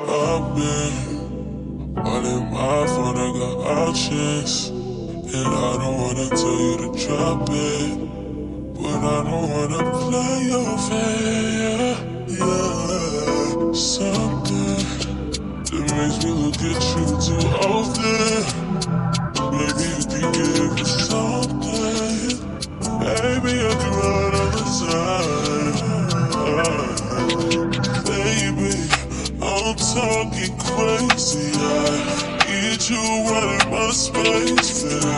I've been running my phone, I got options, and I don't wanna tell you to drop it, but I don't wanna play your fair. Yeah, something that makes me look at you too often. Maybe you can give me something. Maybe I can run on the side. Baby, I'm talking crazy. I need you right in my space, but I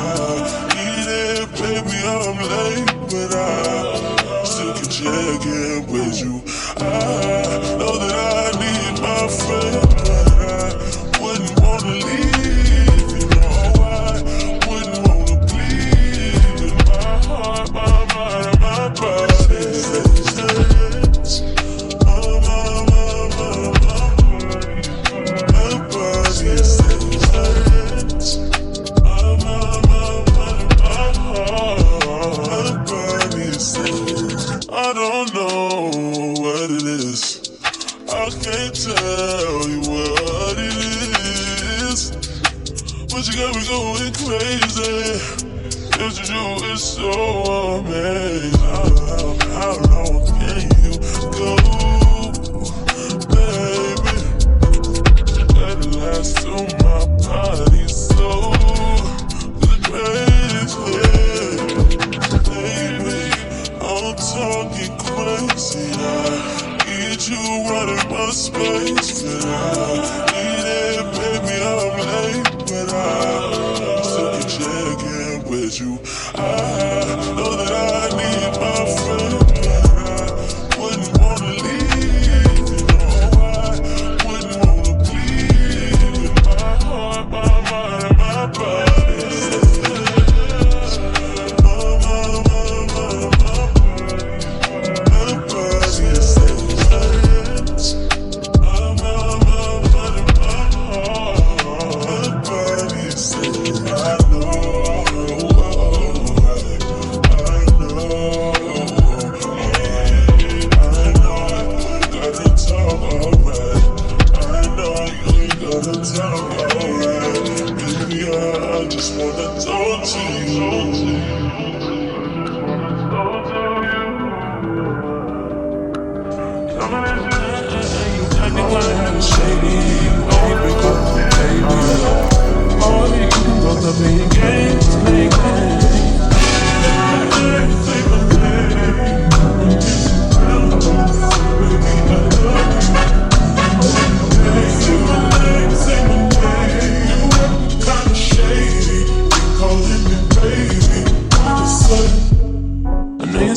need it, baby. I'm late, but I still can check in with you. I know that I need my friend, but I wouldn't don't know what it is. I can't tell you what it is, but you got me going crazy. It's just you, it's so amazing. How long can you go, baby? At last to my body so crazy. Baby, I'm talking crazy. I need you running my space, but I need it, baby, I'm late, but I'm still checking with you. I know that I need my friend, but I wouldn't wanna leave, you know I wouldn't wanna bleed with my heart, my mind, and my body.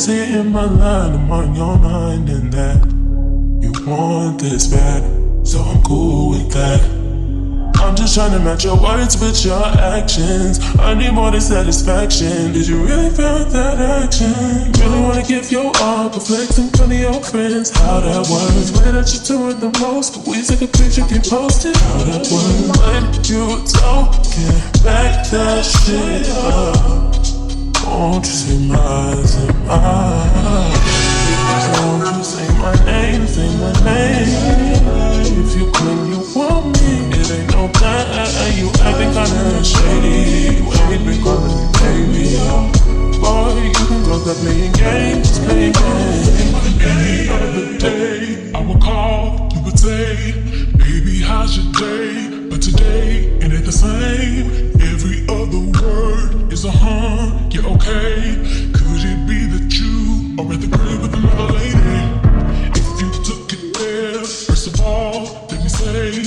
In my line, I'm on your mind, and that you want this bad, so I'm cool with that. I'm just trying to match your words with your actions. I need more than satisfaction. Did you really feel that action? Really wanna give your all, but flex in front of your friends. How that works? Where that you do it the most, but we take a picture, can post it. How that works? When you talking, back that shit up. Won't you say my, say my? Won't you say my name, say my name? If you claim you want me, it ain't no time. You acting kinda shady. You ain't been calling me baby. Boy, you can go stop playing games, playing games. Any other day, I would call, you would say, baby, how's your day? But today, it ain't the same. Every other word is a you're okay. Could it be that you are at the crib with another lady? If you took it there, first of all, let me say,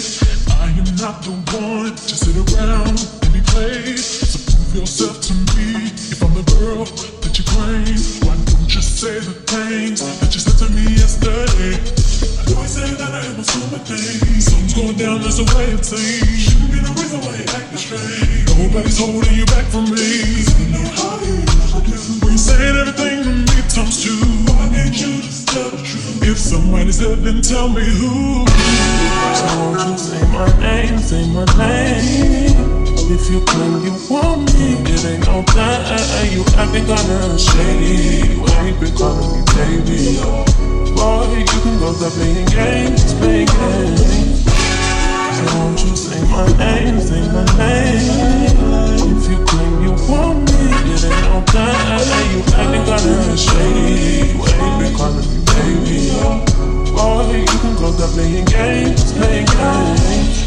I am not the one to sit around and be played. So prove yourself to me. If I'm the girl that you claim, why don't you say the things that you said to me yesterday? I know you said that I am assuming things. Something's going down, there's a way it seems. Shouldn't be the reason why you acting strange. Nobody's holding you back from me. When you saying everything to me times two, why can't you just tell the truth? If somebody's there, then tell me who. So won't you say my name, say my name? If you claim you want me, it ain't no time. You acting kinda shady. You ain't been calling me baby. Boy, you can go stop playing games, playing games. So won't you say my name, say my name? If you claim you want me, it ain't no time. You acting kinda shady. You ain't been calling me baby. Boy, you can go stop playing games, playing games.